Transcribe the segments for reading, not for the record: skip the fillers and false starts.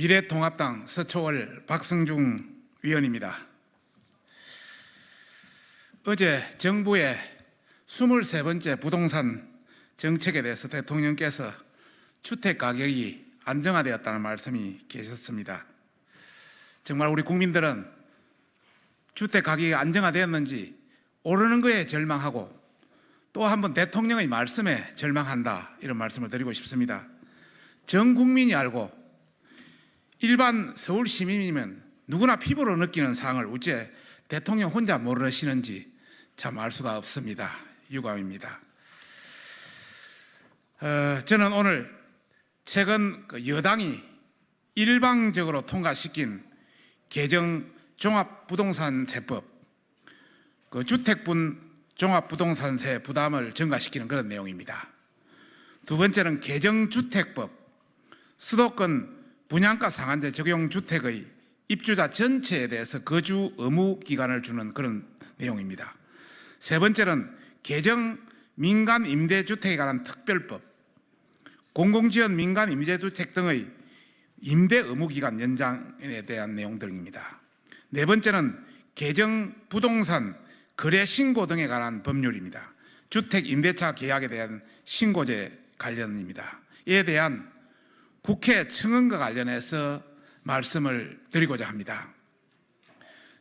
미래통합당 서초월 박성중 위원입니다. 어제 정부의 23번째 부동산 정책에 대해서 대통령께서 주택가격이 안정화되었다는 말씀이 계셨습니다. 정말 우리 국민들은 주택가격이 안정화되었는지 오르는 거에 절망하고 또 한번 대통령의 말씀에 절망한다, 이런 말씀을 드리고 싶습니다. 전 국민이 알고 일반 서울 시민이면 누구나 피부로 느끼는 사항을 어째 대통령 혼자 모르시는지 참 알 수가 없습니다. 유감입니다. 저는 오늘 최근 여당이 일방적으로 통과시킨 개정 종합부동산세법, 주택분 종합부동산세 부담을 증가시키는 그런 내용입니다. 두 번째는 개정주택법, 수도권 분양가 상한제 적용 주택의 입주자 전체에 대해서 거주 의무 기간을 주는 그런 내용입니다. 세 번째는 개정 민간 임대주택에 관한 특별법, 공공지원 민간 임대주택 등의 임대 의무 기간 연장에 대한 내용들입니다. 네 번째는 개정 부동산 거래 신고 등에 관한 법률입니다. 주택 임대차 계약에 대한 신고제 관련입니다. 이에 대한 국회 청원과 관련해서 말씀을 드리고자 합니다.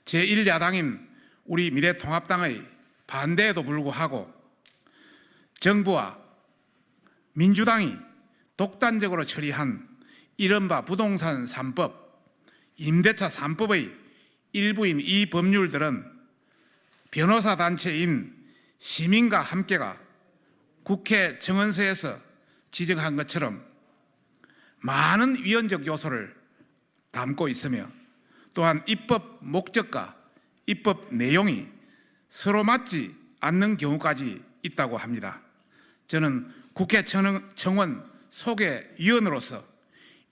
제1야당인 우리 미래통합당의 반대에도 불구하고 정부와 민주당이 독단적으로 처리한 이른바 부동산 3법, 임대차 3법의 일부인 이 법률들은 변호사 단체인 시민과 함께가 국회 청원서에서 지적한 것처럼 많은 위헌적 요소를 담고 있으며 또한 입법 목적과 입법 내용이 서로 맞지 않는 경우까지 있다고 합니다. 저는 국회 청원 소개위원으로서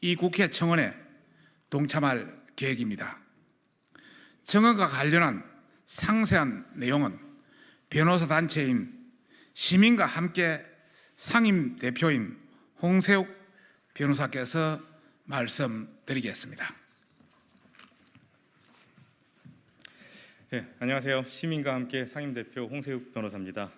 이 국회 청원에 동참할 계획입니다. 청원과 관련한 상세한 내용은 변호사 단체인 시민과 함께 상임 대표인 홍세욱 변호사께서 말씀드리겠습니다. 네, 안녕하세요. 시민과 함께 상임대표 홍세욱 변호사입니다.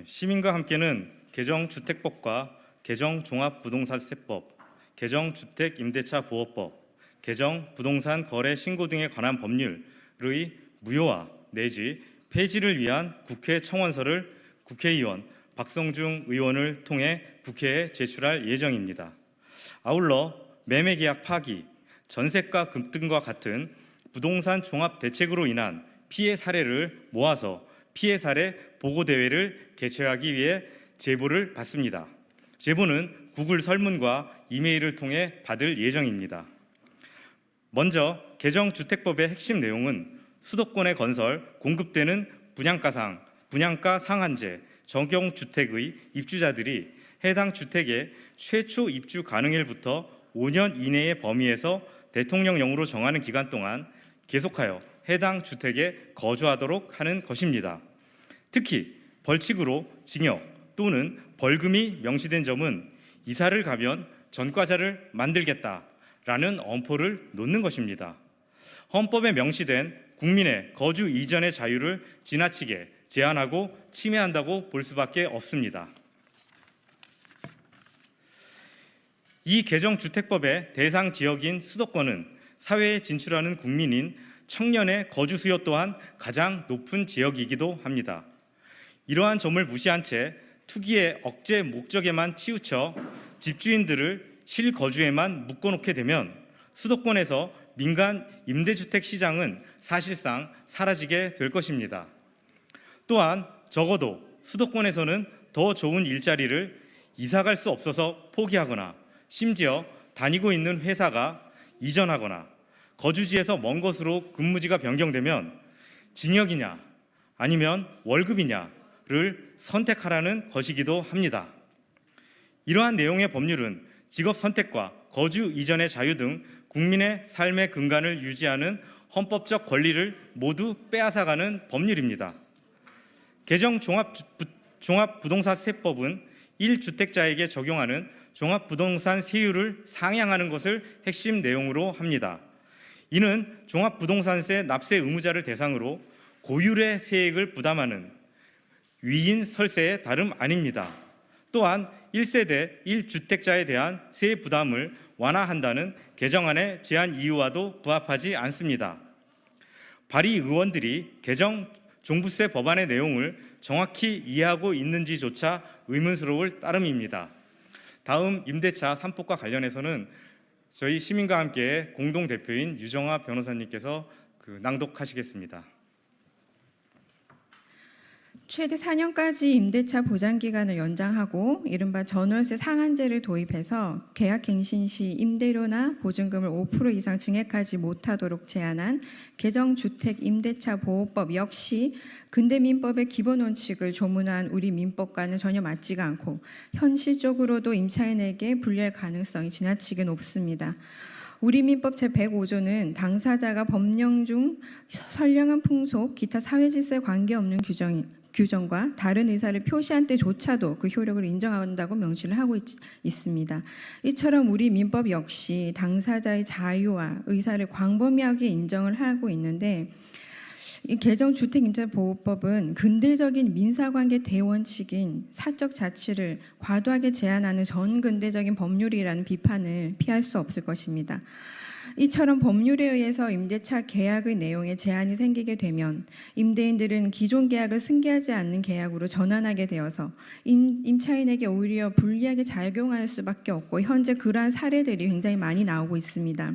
시민과 함께는 개정주택법과 개정종합부동산세법, 개정주택임대차보호법, 개정부동산 거래 신고 등에 관한 법률의 무효화 내지 폐지를 위한 국회 청원서를 국회의원 박성중 의원을 통해 국회에 제출할 예정입니다. 아울러 매매계약 파기, 전세가 급등과 같은 부동산 종합대책으로 인한 피해 사례를 모아서 피해 사례 보고대회를 개최하기 위해 제보를 받습니다. 제보는 구글 설문과 이메일을 통해 받을 예정입니다. 먼저 개정주택법의 핵심 내용은 수도권의 건설, 공급되는 분양가 상한제, 적용주택의 입주자들이 해당 주택의 최초 입주 가능일부터 5년 이내의 범위에서 대통령령으로 정하는 기간 동안 계속하여 해당 주택에 거주하도록 하는 것입니다. 특히 벌칙으로 징역 또는 벌금이 명시된 점은 이사를 가면 전과자를 만들겠다라는 엄포를 놓는 것입니다. 헌법에 명시된 국민의 거주 이전의 자유를 지나치게 제한하고 침해한다고 볼 수밖에 없습니다. 이 개정주택법의 대상 지역인 수도권은 사회에 진출하는 국민인 청년의 거주 수요 또한 가장 높은 지역이기도 합니다. 이러한 점을 무시한 채 투기의 억제 목적에만 치우쳐 집주인들을 실거주에만 묶어놓게 되면 수도권에서 민간 임대주택 시장은 사실상 사라지게 될 것입니다. 또한 적어도 수도권에서는 더 좋은 일자리를 이사갈 수 없어서 포기하거나 심지어 다니고 있는 회사가 이전하거나 거주지에서 먼 곳으로 근무지가 변경되면 징역이냐 아니면 월급이냐를 선택하라는 것이기도 합니다. 이러한 내용의 법률은 직업 선택과 거주 이전의 자유 등 국민의 삶의 근간을 유지하는 헌법적 권리를 모두 빼앗아가는 법률입니다. 개정 종합부동산세법은 1주택자에게 적용하는 종합부동산 세율을 상향하는 것을 핵심 내용으로 합니다. 이는 종합부동산세 납세 의무자를 대상으로 고율의 세액을 부담하는 위인 설세의 다름 아닙니다. 또한 1세대 1주택자에 대한 세 부담을 완화한다는 개정안의 제한 이유와도 부합하지 않습니다. 발의 의원들이 개정 종부세 법안의 내용을 정확히 이해하고 있는지조차 의문스러울 따름입니다. 다음 임대차 3법과 관련해서는 저희 시민과 함께 공동대표인 유정화 변호사님께서 낭독하시겠습니다. 최대 4년까지 임대차 보장기간을 연장하고 이른바 전월세 상한제를 도입해서 계약갱신 시 임대료나 보증금을 5% 이상 증액하지 못하도록 제한한 개정주택임대차보호법 역시 근대민법의 기본 원칙을 조문한 우리 민법과는 전혀 맞지가 않고 현실적으로도 임차인에게 불리할 가능성이 지나치게 높습니다. 우리 민법 제105조는 당사자가 법령 중 선량한 풍속, 기타 사회질서에 관계없는 규정과 다른 의사를 표시한 때조차도 그 효력을 인정한다고 명시를 하고 있습니다. 이처럼 우리 민법 역시 당사자의 자유와 의사를 광범위하게 인정을 하고 있는데 이 개정주택임대보호법은 근대적인 민사관계 대원칙인 사적 자치를 과도하게 제한하는 전근대적인 법률이라는 비판을 피할 수 없을 것입니다. 이처럼 법률에 의해서 임대차 계약의 내용에 제한이 생기게 되면 임대인들은 기존 계약을 승계하지 않는 계약으로 전환하게 되어서 임차인에게 오히려 불리하게 작용할 수밖에 없고 현재 그러한 사례들이 굉장히 많이 나오고 있습니다.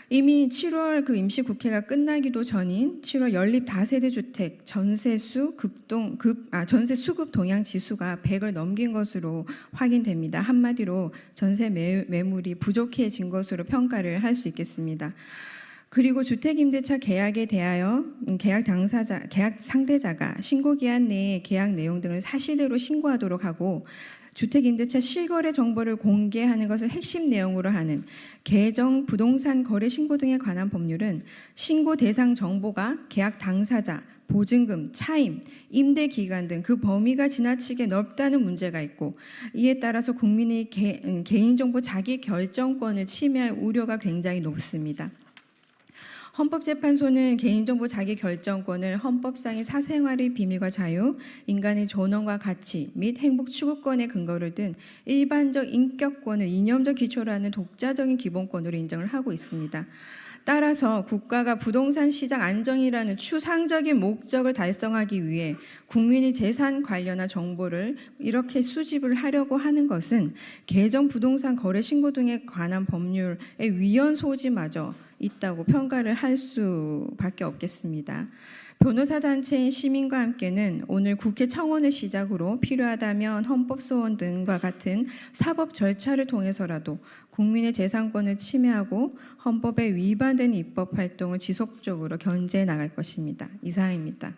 이미 7월 임시국회가 끝나기도 전인 7월 연립 다세대 주택 전세 수급 동향 지수가 100을 넘긴 것으로 확인됩니다. 한마디로 전세 매물이 부족해진 것으로 평가를 할 수 있겠습니다. 그리고 주택임대차 계약에 대하여 계약 상대자가 신고기한 내에 계약 내용 등을 사실대로 신고하도록 하고 주택임대차 실거래 정보를 공개하는 것을 핵심 내용으로 하는 개정 부동산 거래 신고 등에 관한 법률은 신고 대상 정보가 계약 당사자, 보증금, 차임, 임대 기간 등 그 범위가 지나치게 넓다는 문제가 있고 이에 따라서 국민의 개인정보 자기 결정권을 침해할 우려가 굉장히 높습니다. 헌법재판소는 개인정보 자기결정권을 헌법상의 사생활의 비밀과 자유, 인간의 존엄과 가치 및 행복 추구권에 근거를 둔 일반적 인격권을 이념적 기초로 하는 독자적인 기본권으로 인정을 하고 있습니다. 따라서 국가가 부동산 시장 안정이라는 추상적인 목적을 달성하기 위해 국민의 재산 관련한 정보를 이렇게 수집을 하려고 하는 것은 개정 부동산 거래 신고 등에 관한 법률의 위헌 소지마저 있다고 평가를 할 수밖에 없겠습니다. 변호사 단체인 시민과 함께는 오늘 국회 청원을 시작으로 필요하다면 헌법소원 등과 같은 사법 절차를 통해서라도 국민의 재산권을 침해하고 헌법에 위반되는 입법 활동을 지속적으로 견제해 나갈 것입니다. 이상입니다.